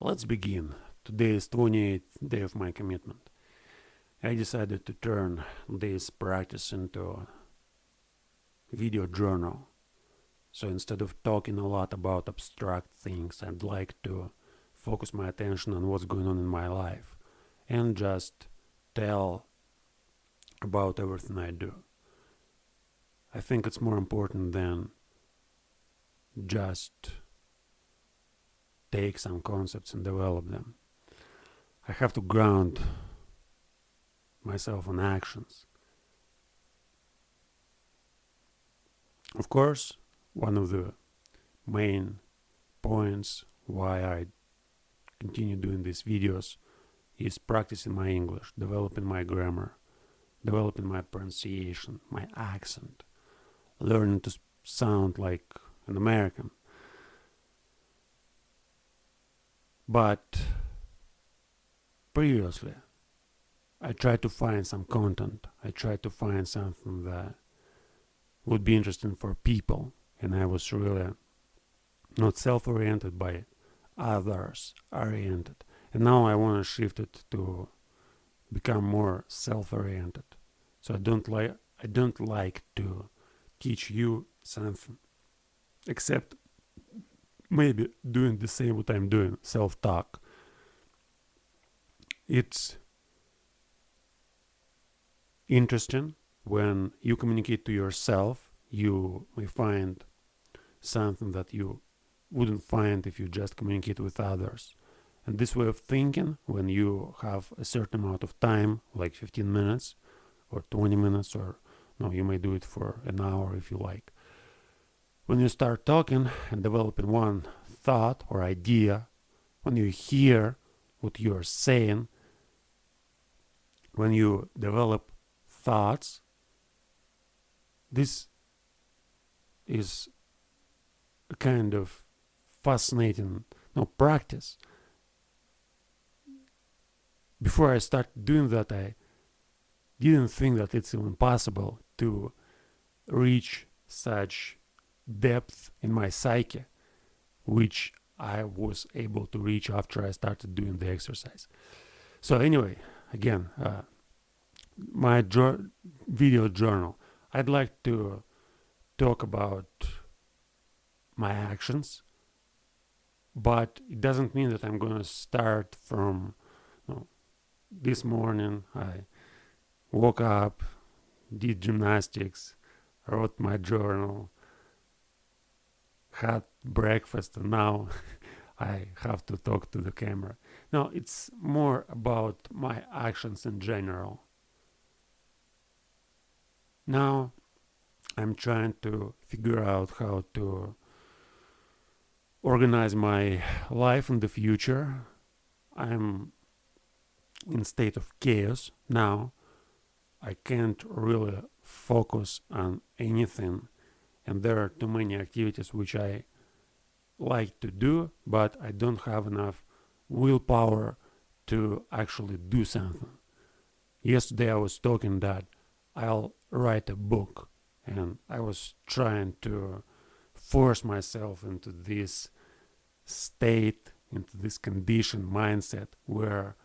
Let's begin. Today is 28th day of my commitment. I decided to turn this practice into a video journal. So instead of talking a lot about abstract things, I'd like to focus my attention on what's going on in my life and just tell about everything I do. I think it's more important than just take some concepts and develop them. I have to ground myself on actions. Of course, one of the main points why I continue doing these videos is practicing my English, developing my grammar, developing my pronunciation, my accent, learning to sound like an American. But previously, I tried to find some content. I tried to find something that would be interesting for people, and I was really not self-oriented, by others-oriented. And now I want to shift it to become more self-oriented. So I don't like to teach you something, except maybe doing the same what I'm doing, self-talk. It's interesting when you communicate to yourself. You may find something that you wouldn't find if you just communicate with others. And this way of thinking, when you have a certain amount of time, like 15 minutes or 20 minutes, or no, you may do it for an hour if you like. When you start talking and developing one thought or idea, when you hear what you're saying, when you develop thoughts, this is a kind of fascinating practice. Before I started doing that, I didn't think that it's even possible to reach such depth in my psyche, which I was able to reach after I started doing the exercise. So anyway, again, my video journal. I'd like to talk about my actions, but it doesn't mean that I'm going to start from this morning I woke up, did gymnastics, wrote my journal, had breakfast, and now I have to talk to the camera. No, it's more about my actions in general. Now I'm trying to figure out how to organize my life in the future. I'm in state of chaos now. I can't really focus on anything, and there are too many activities which I like to do, but I don't have enough willpower to actually do something. Yesterday I was talking that I'll write a book, and I was trying to force myself into this state, into this condition, mindset, where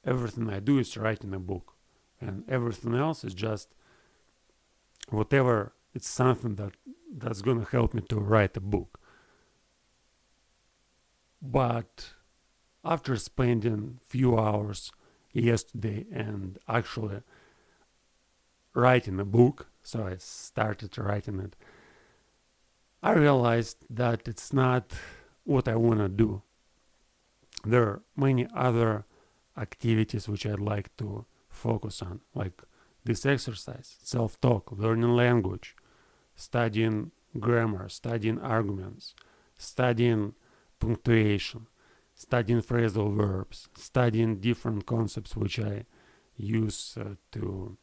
everything I do is writing a book, and everything else is just whatever. It's something that's going to help me to write a book. But after spending few hours yesterday and actually writing a book, so I started writing it, I realized that it's not what I want to do. There are many other activities which I'd like to focus on, like this exercise, self-talk, learning language, studying grammar, studying arguments, studying punctuation, studying phrasal verbs, studying different concepts which I use to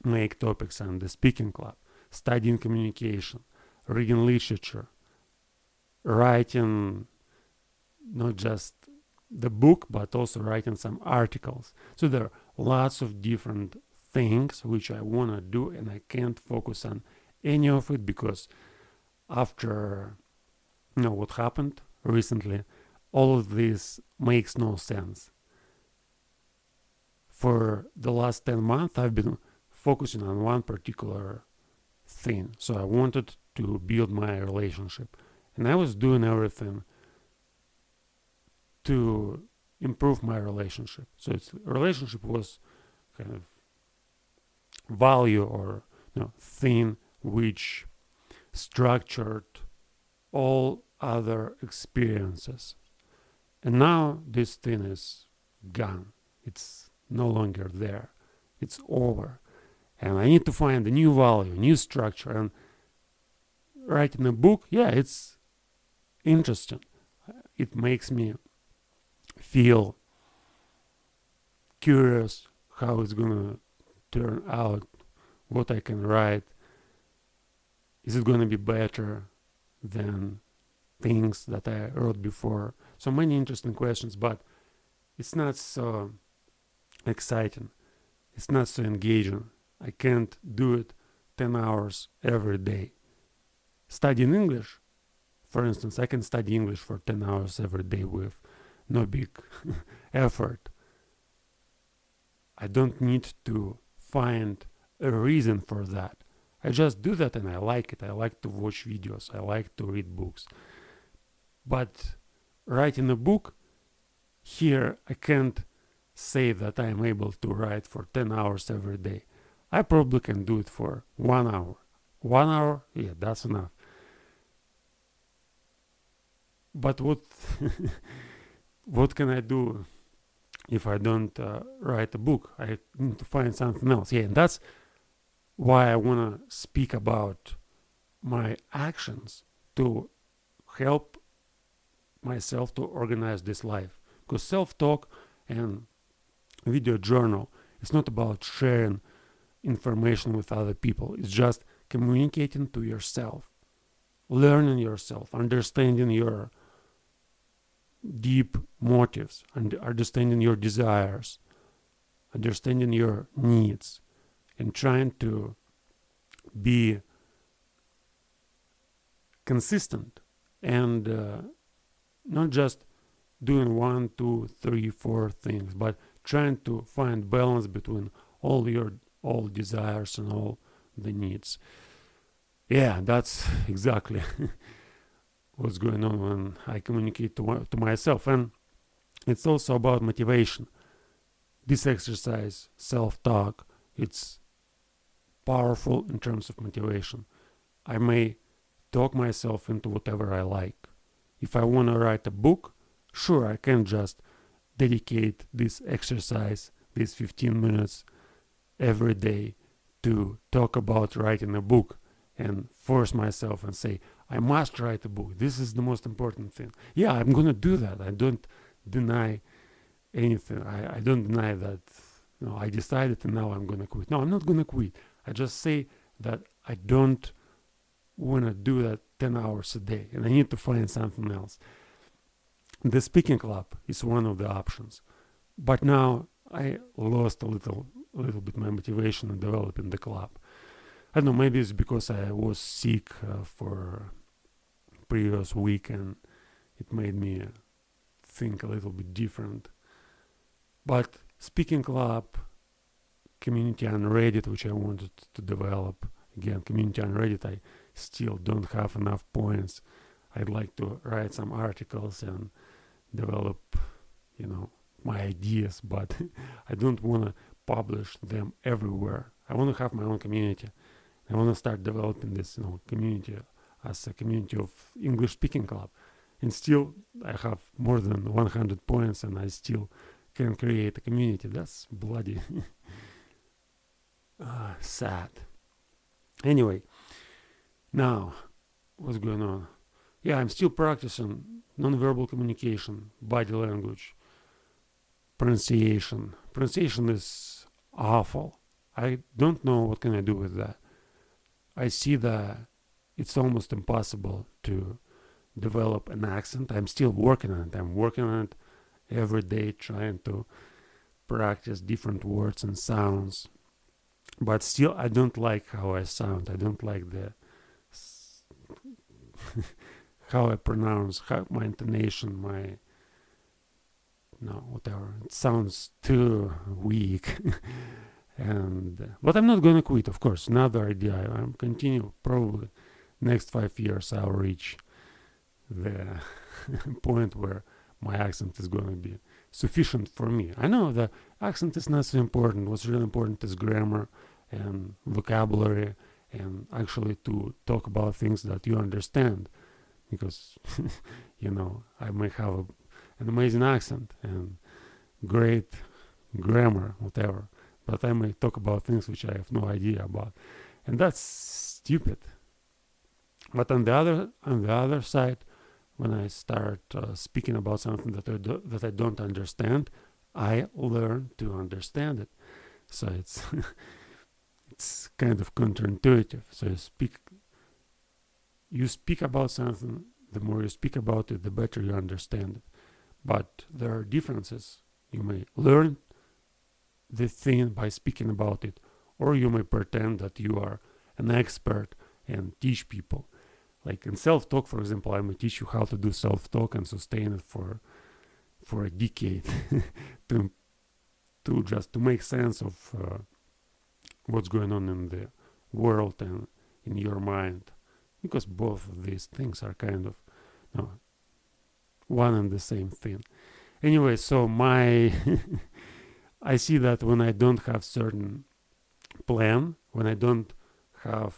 make topics on the speaking club, studying communication, reading literature, writing not just the book, but also writing some articles. So there are lots of different things which I want to do, and I can't focus on any of it because after what happened recently, all of these makes no sense. For the last 10 months, I've been focusing on one particular thing. So I wanted to build my relationship. And I was doing everything to improve my relationship. So relationship was kind of value or thing which structured all other experiences. And now this thing is gone. It's no longer there. It's over. And I need to find a new value, new structure. And writing a book, yeah, it's interesting. It makes me feel curious how it's gonna turn out, what I can write. Is it gonna be better than things that I wrote before? So many interesting questions, but it's not so exciting. It's not so engaging. I can't do it 10 hours every day. Studying English, for instance, I can study English for 10 hours every day with no big effort. I don't need to find a reason for that. I just do that and I like it. I like to watch videos. I like to read books. But writing a book, here I can't say that I am able to write for 10 hours every day. I probably can do it for 1 hour. 1 hour, yeah, that's enough. But what can I do if I don't write a book? I need to find something else. Yeah, and that's why I want to speak about my actions to help myself to organize this life. Because self-talk and video journal, it's not about sharing information with other people. It's just communicating to yourself, learning yourself, understanding your deep motives, and understanding your desires, understanding your needs, and trying to be consistent and not just doing 1, 2, 3, 4 things, but trying to find balance between all desires and all the needs. Yeah, that's exactly what's going on when I communicate to myself. And it's also about motivation. This exercise, self-talk, it's powerful in terms of motivation. I may talk myself into whatever I like. If I want to write a book, sure, I can just dedicate this exercise, these 15 minutes every day to talk about writing a book and force myself and say, I must write a book. This is the most important thing. Yeah, I'm going to do that. I don't deny anything. I don't deny that I decided and now I'm going to quit. No, I'm not going to quit. I just say that I don't want to do that 10 hours a day and I need to find something else. The speaking club is one of the options. But now I lost a little bit my motivation in developing the club. I don't know, maybe it's because I was sick for previous week and it made me think a little bit different. But speaking club, community on Reddit, which I wanted to develop. Again, community on Reddit, I still don't have enough points. I'd like to write some articles and develop, my ideas, but I don't want to publish them everywhere. I want to have my own community. I want to start developing this, community as a community of English speaking club. And still, I have more than 100 points, and I still can create a community. That's bloody sad. Anyway, now what's going on? Yeah, I'm still practicing nonverbal communication, body language, pronunciation. Pronunciation is awful. I don't know what can I do with that. I see that it's almost impossible to develop an accent. I'm still working on it. I'm working on it every day, trying to practice different words and sounds. But still, I don't like how I sound. I don't like how I pronounce, how my intonation, my no, whatever. It sounds too weak. But I'm not gonna quit, of course. Another idea. I'm continue. Probably next 5 years I'll reach the point where my accent is gonna be sufficient for me. I know the accent is not so important. What's really important is grammar and vocabulary, and actually to talk about things that you understand. Because I may have an amazing accent and great grammar, whatever, but I may talk about things which I have no idea about, and that's stupid. But on the other side, when I start speaking about something that I don't understand, I learn to understand it. So it's it's kind of counterintuitive. So you speak about something. The more you speak about it, the better you understand it. But there are differences. You may learn the thing by speaking about it, or you may pretend that you are an expert and teach people. Like in self-talk, for example, I may teach you how to do self-talk and sustain it for a decade to make sense of what's going on in the world and in your mind, because both of these things are kind of one and the same thing. Anyway, so I see that when I don't have certain plan, when I don't have,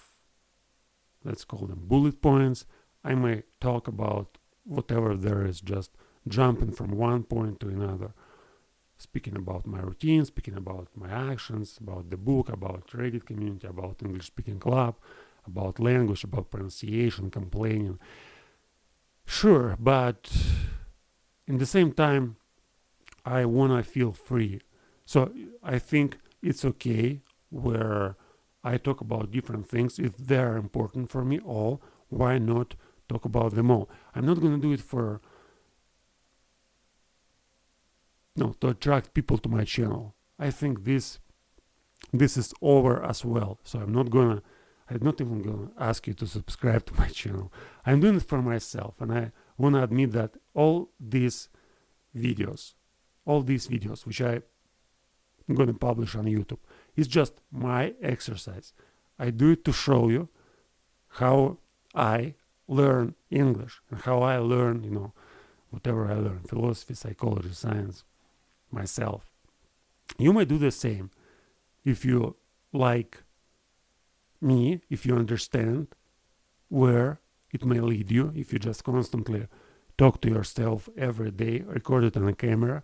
let's call them bullet points, I may talk about whatever there is, just jumping from one point to another, speaking about my routine, speaking about my actions, about the book, about Reddit community, about English speaking club, about language, about pronunciation, complaining. Sure, but in the same time, I wanna feel free. So I think it's okay where I talk about different things. If they're important for me all, why not talk about them all? I'm not gonna do it to attract people to my channel. I think this is over as well. So I'm not even gonna ask you to subscribe to my channel. I'm doing it for myself, and I wanna admit that all these videos which I'm gonna publish on YouTube, is just my exercise. I do it to show you how I learn English and how I learn, whatever I learn, philosophy, psychology, science, myself. You may do the same if you like me, if you understand where it may lead you, if you just constantly talk to yourself every day, record it on a camera,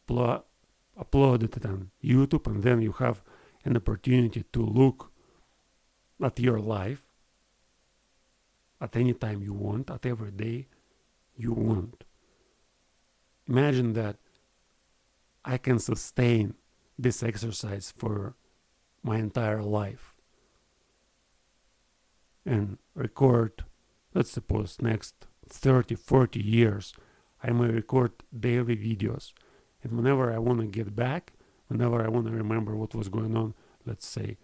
upload it on YouTube, and then you have an opportunity to look at your life at any time you want, at every day you want. Imagine that I can sustain this exercise for my entire life and record, let's suppose next 30, 40 years, I may record daily videos. And whenever I want to get back, whenever I want to remember what was going on, let's say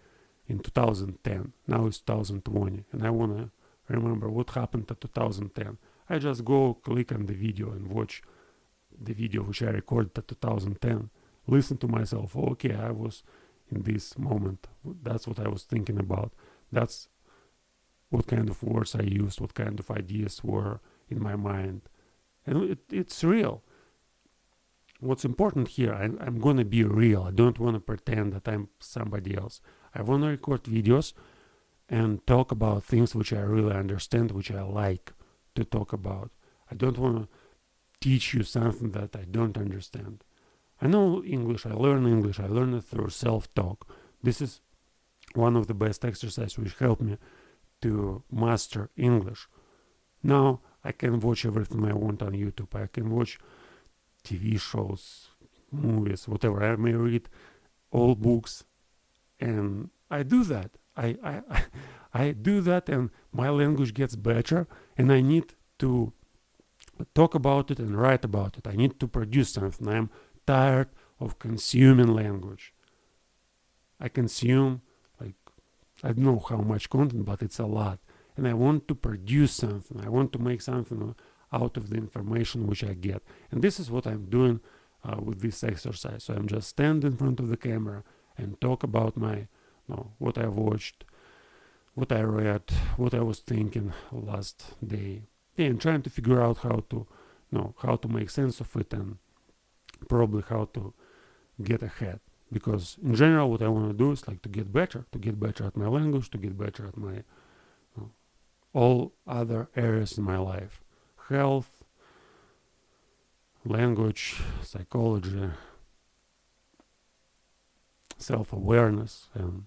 in 2010, now it's 2020, and I want to remember what happened in 2010, I just go click on the video and watch the video which I recorded in 2010, listen to myself, okay, I was in this moment, that's what I was thinking about, that's what kind of words I used, what kind of ideas were in my mind, and it's real. What's important here, I'm gonna be real. I don't want to pretend that I'm somebody else. I want to record videos and talk about things which I really understand, which I like to talk about. I don't want to teach you something that I don't understand. I know English, I learn it through self-talk. This is one of the best exercises which helped me to master English. Now I can watch everything I want on YouTube. I can watch TV shows, movies, whatever. I may read all books, and I do that. I do that, and my language gets better, and I need to talk about it and write about it. I need to produce something. I'm tired of consuming language. I consume, I don't know how much content, but it's a lot. And I want to produce something. I want to make something out of the information which I get. And this is what I'm doing with this exercise. So I'm just stand in front of the camera and talk about what I watched, what I read, what I was thinking last day. Yeah, and trying to figure out how to make sense of it, and probably how to get ahead. Because in general, what I want to do is like to get better at my language, to get better at my all other areas in my life: health, language, psychology, self-awareness, and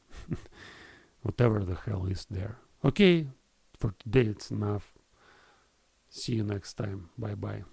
whatever the hell is there. Okay, for today it's enough. See you next time. Bye bye.